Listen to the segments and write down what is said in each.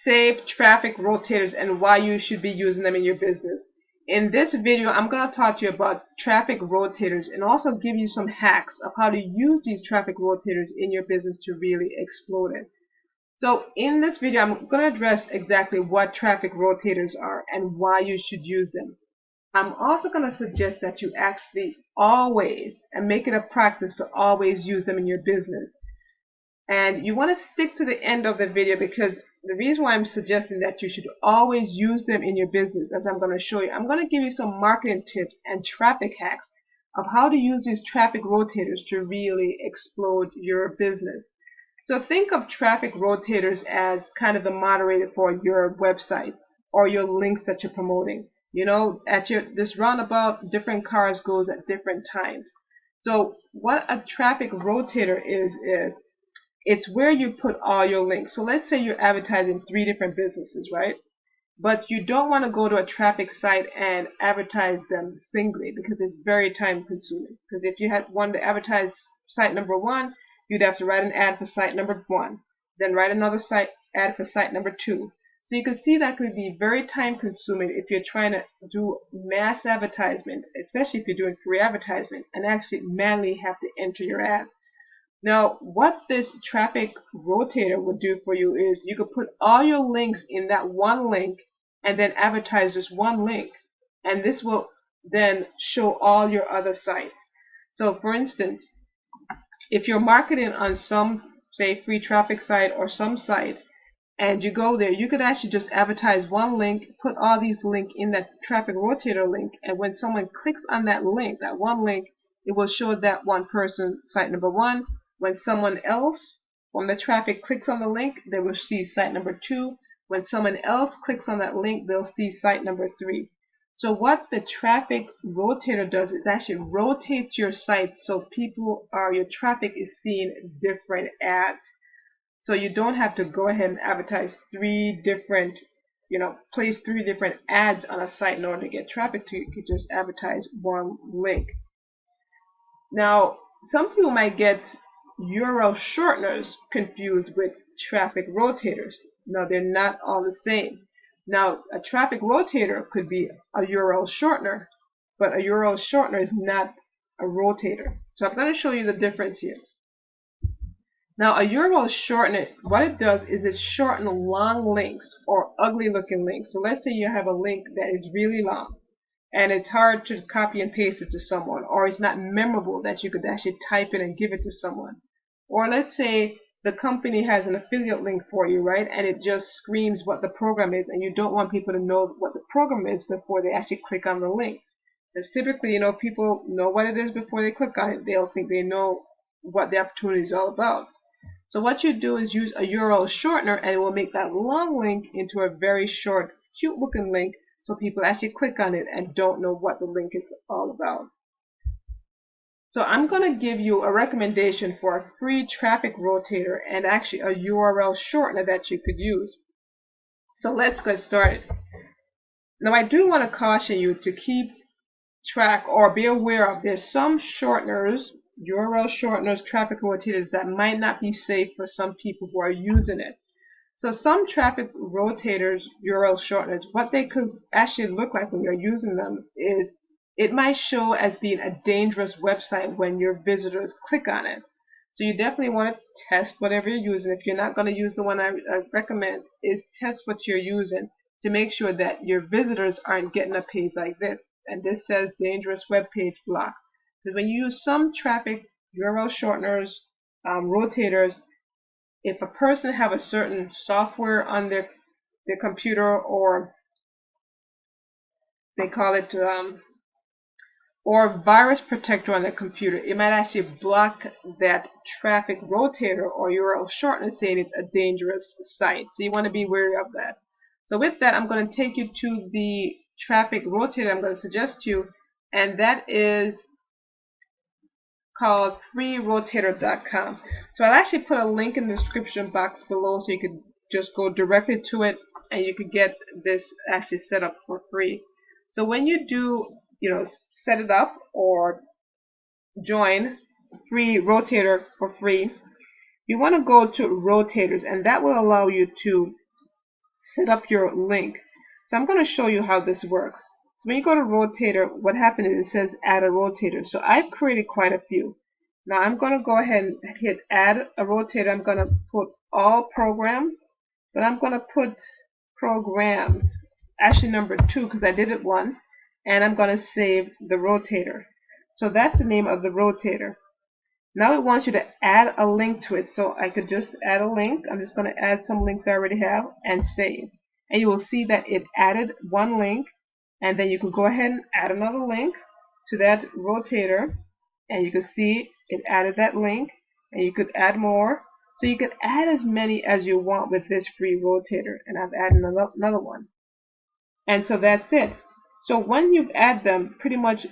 save traffic rotators and why you should be using them in your business. In this video, I'm going to talk to you about traffic rotators and also give you some hacks of how to use these traffic rotators in your business to really explode it. So in this video, I'm going to address exactly what traffic rotators are and why you should use them. I'm also going to suggest that you actually always, and make it a practice to always use them in your business. And you want to stick to the end of the video, because the reason why I'm suggesting that you should always use them in your business, as I'm going to show you, I'm going to give you some marketing tips and traffic hacks of how to use these traffic rotators to really explode your business. So think of traffic rotators as kind of the moderator for your website or your links that you're promoting. You know, at this roundabout, different cars goes at different times. So what a traffic rotator is it's where you put all your links. So let's say you're advertising 3 different businesses, right? But you don't want to go to a traffic site and advertise them singly, because it's very time consuming. Because if you had wanted to advertise site number 1, you'd have to write an ad for site number 1, then write another ad for site number 2. So you can see that could be very time consuming if you're trying to do mass advertisement, especially if you're doing free advertisement, and actually manually have to enter your ads. Now, what this traffic rotator would do for you is you could put all your links in that one link and then advertise just one link. And this will then show all your other sites. So for instance, if you're marketing on some, say, free traffic site or some site, and you go there, you could actually just advertise one link, put all these links in that traffic rotator link, and when someone clicks on that link, that one link, it will show that one person site number 1. When someone else from the traffic clicks on the link, they will see site number 2. When someone else clicks on that link, they'll see site number 3. So what the traffic rotator does is actually rotates your site so your traffic is seeing different ads. So you don't have to go ahead and advertise 3 different, place 3 different ads on a site in order to get traffic to you. You could just advertise one link. Now, some people might get URL shorteners confused with traffic rotators. Now, they're not all the same. Now, a traffic rotator could be a URL shortener, but a URL shortener is not a rotator. So I'm going to show you the difference here. Now, a URL shortener, what it does is it shortens long links or ugly looking links. So let's say you have a link that is really long and it's hard to copy and paste it to someone, or it's not memorable that you could actually type it and give it to someone. Or let's say the company has an affiliate link for you, right? And it just screams what the program is, and you don't want people to know what the program is before they actually click on the link. Because typically, people know what it is before they click on it. They'll think they know what the opportunity is all about. So what you do is use a URL shortener, and it will make that long link into a very short, cute looking link, so people actually click on it and don't know what the link is all about. So I'm going to give you a recommendation for a free traffic rotator and actually a URL shortener that you could use. So let's get started. Now, I do want to caution you to keep track or be aware of there's some shorteners, URL shorteners, traffic rotators that might not be safe for some people who are using it. So some traffic rotators, URL shorteners, what they could actually look like when you're using them is it might show as being a dangerous website when your visitors click on it. So you definitely want to test whatever you're using. If you're not going to use the one I recommend, is test what you're using to make sure that your visitors aren't getting a page like this. And this says dangerous web page block. Because when you use some traffic URL shorteners, rotators, if a person have a certain software on their computer, or they call it or virus protector on their computer, it might actually block that traffic rotator or URL shortener, saying it's a dangerous site. So you want to be wary of that. So with that, I'm going to take you to the traffic rotator I'm going to suggest to you, and that is called freerotator.com. So I'll actually put a link in the description box below so you could just go directly to it and you could get this actually set up for free. So when you do, set it up or join free rotator for free, you want to go to rotators, and that will allow you to set up your link. So I'm going to show you how this works. So when you go to Rotator, what happens is it says add a rotator. So I've created quite a few. Now I'm going to go ahead and hit add a rotator. I'm going to put all program, but I'm going to put programs, actually number 2 because I did it once, and I'm going to save the rotator. So that's the name of the rotator. Now it wants you to add a link to it, so I could just add a link. I'm just going to add some links I already have and save. And you will see that it added one link, and then you could go ahead and add another link to that rotator, and you can see it added that link, and you could add more. So you can add as many as you want with this free rotator, and I've added another one. And so that's it. So when you add them, pretty much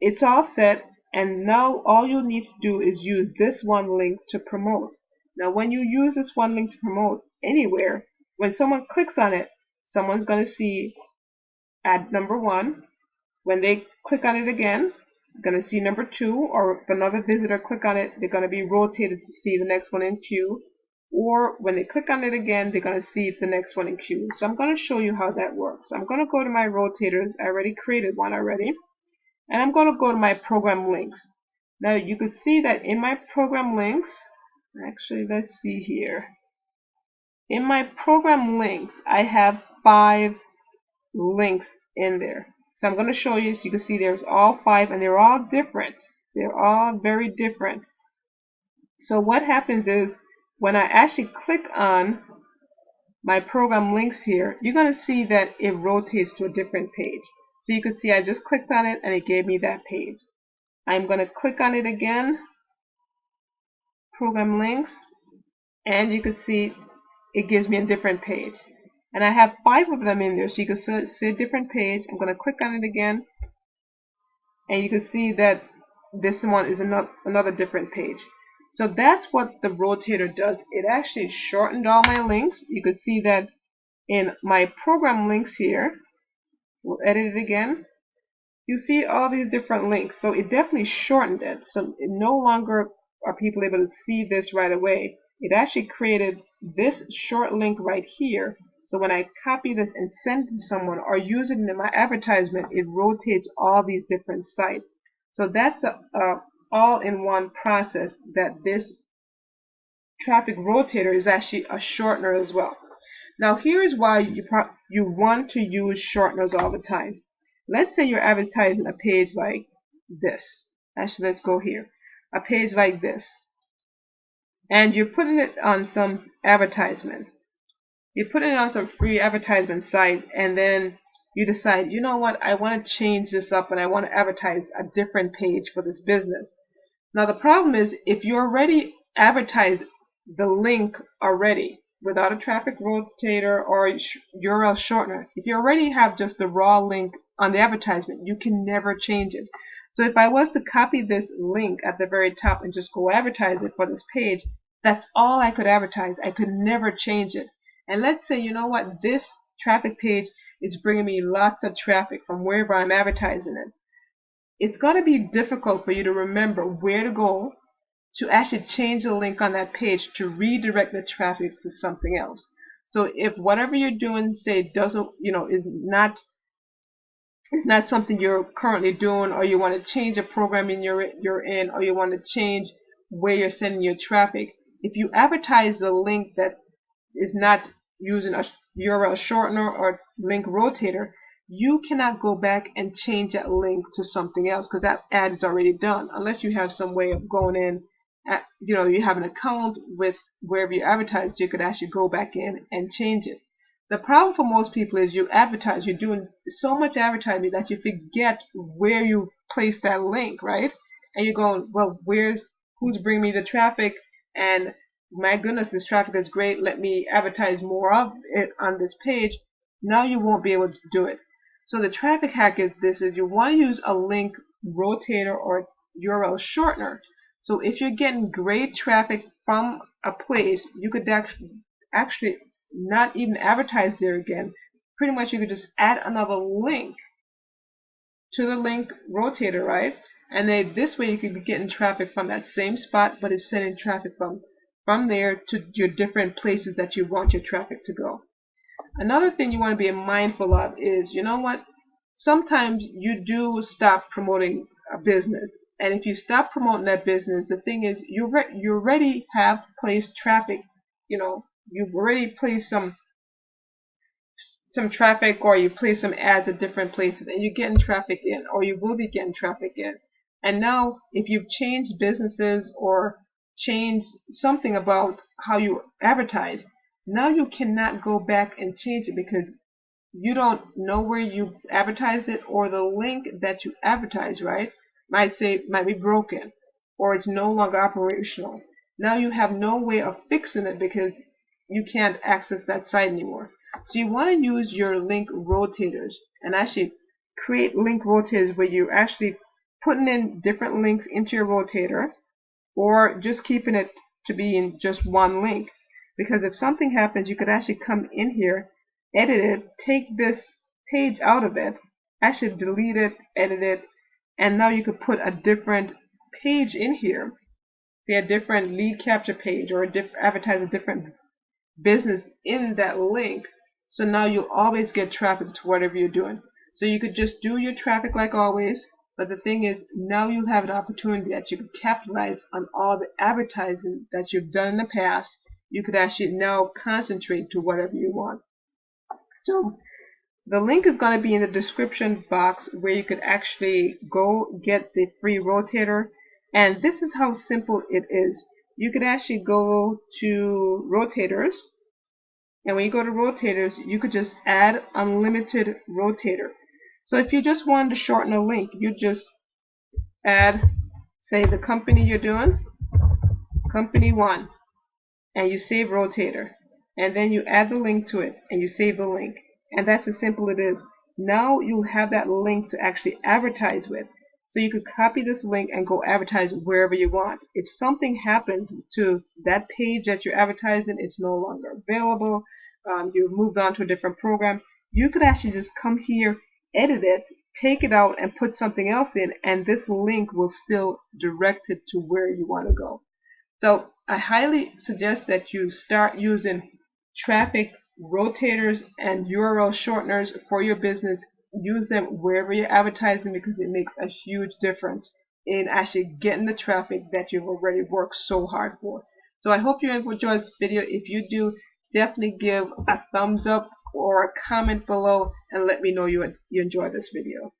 it's all set, and now all you need to do is use this one link to promote. Now when you use this one link to promote anywhere, when someone clicks on it, someone's going to see ad number 1. When they click on it again, they're going to see number 2, or if another visitor click on it, they're going to be rotated to see the next one in queue. Or when they click on it again, they're going to see the next one in queue. So I'm going to show you how that works. I'm going to go to my rotators. I already created one already. And I'm going to go to my program links. Now you can see that in my program links, actually let's see here. In my program links, I have 5 links in there. So I'm going to show you so you can see there's all 5 and they're all different. They're all very different. So what happens is when I actually click on my program links here, you're going to see that it rotates to a different page. So you can see I just clicked on it and it gave me that page. I'm going to click on it again, program links, and you can see it gives me a different page. And I have 5 of them in there, so you can see a different page. I'm going to click on it again, and you can see that this one is another different page. So that's what the rotator does. It actually shortened all my links. You can see that in my program links here. We'll edit it again. You see all these different links. So it definitely shortened it. So it no longer are people able to see this right away. It actually created this short link right here. So when I copy this and send it to someone or use it in my advertisement, it rotates all these different sites. So that's a all-in-one process that this Traffic Rotator is actually a shortener as well. Now here's why you want to use shorteners all the time. Let's say you're advertising a page like this. Actually, let's go here. A page like this. And you're putting it on some advertisement. You're putting it on some free advertisement site, and then you decide, you know what, I want to change this up and I want to advertise a different page for this business. Now the problem is, if you already advertise the link already without a traffic rotator or URL shortener, if you already have just the raw link on the advertisement, you can never change it. So if I was to copy this link at the very top and just go advertise it for this page, that's all I could advertise. I could never change it. And let's say, you know what, this traffic page is bringing me lots of traffic from wherever I'm advertising it. It's going to be difficult for you to remember where to go to actually change the link on that page to redirect the traffic to something else. So if whatever you're doing, say, doesn't, is not something you're currently doing, or you want to change a program you're in, or you want to change where you're sending your traffic, if you advertise the link that is not using a URL shortener or link rotator, you cannot go back and change that link to something else because that ad is already done, unless you have some way of going in, you have an account with wherever you advertise, you could actually go back in and change it. The problem for most people is you advertise, you're doing so much advertising that you forget where you place that link, right? And you're going, well, who's bringing me the traffic? And my goodness, this traffic is great. Let me advertise more of it on this page. Now you won't be able to do it. So the traffic hack is you want to use a link rotator or URL shortener. So if you're getting great traffic from a place, you could actually not even advertise there again. Pretty much you could just add another link to the link rotator, right? And then this way you could be getting traffic from that same spot, but it's sending traffic from there to your different places that you want your traffic to go. Another thing you want to be mindful of is, you know what? Sometimes you do stop promoting a business. And if you stop promoting that business, the thing is, you already have placed traffic. You know, you've already placed some traffic, or you place some ads at different places, and you're getting traffic in, or you will be getting traffic in. And now if you've changed businesses or changed something about how you advertise, now you cannot go back and change it because you don't know where you advertised it, or the link that you advertise, right, might be broken, or it's no longer operational. Now you have no way of fixing it because you can't access that site anymore. So you want to use your link rotators and actually create link rotators where you're actually putting in different links into your rotator, or just keeping it to be in just one link. Because if something happens, you could actually come in here, edit it, take this page out of it, actually delete it, edit it, and now you could put a different page in here, say a different lead capture page, or advertise a different business in that link. So now you'll always get traffic to whatever you're doing. So you could just do your traffic like always, but the thing is, now you have an opportunity that you could capitalize on all the advertising that you've done in the past. You could actually now concentrate to whatever you want. So the link is going to be in the description box where you could actually go get the free rotator. And this is how simple it is. You could actually go to rotators, and when you go to rotators, you could just add unlimited rotator. So if you just wanted to shorten a link, you just add, say, the company you're doing, company 1, and you save rotator. And then you add the link to it, and you save the link. And that's as simple as it is. Now you'll have that link to actually advertise with. So you could copy this link and go advertise wherever you want. If something happens to that page that you're advertising, it's no longer available, you've moved on to a different program, you could actually just come here, edit it, take it out, and put something else in, and this link will still direct it to where you want to go. So I highly suggest that you start using traffic rotators and URL shorteners for your business. Use them wherever you're advertising because it makes a huge difference in actually getting the traffic that you've already worked so hard for. So I hope you enjoyed this video. If you do, definitely give a thumbs up or a comment below and let me know you enjoyed this video.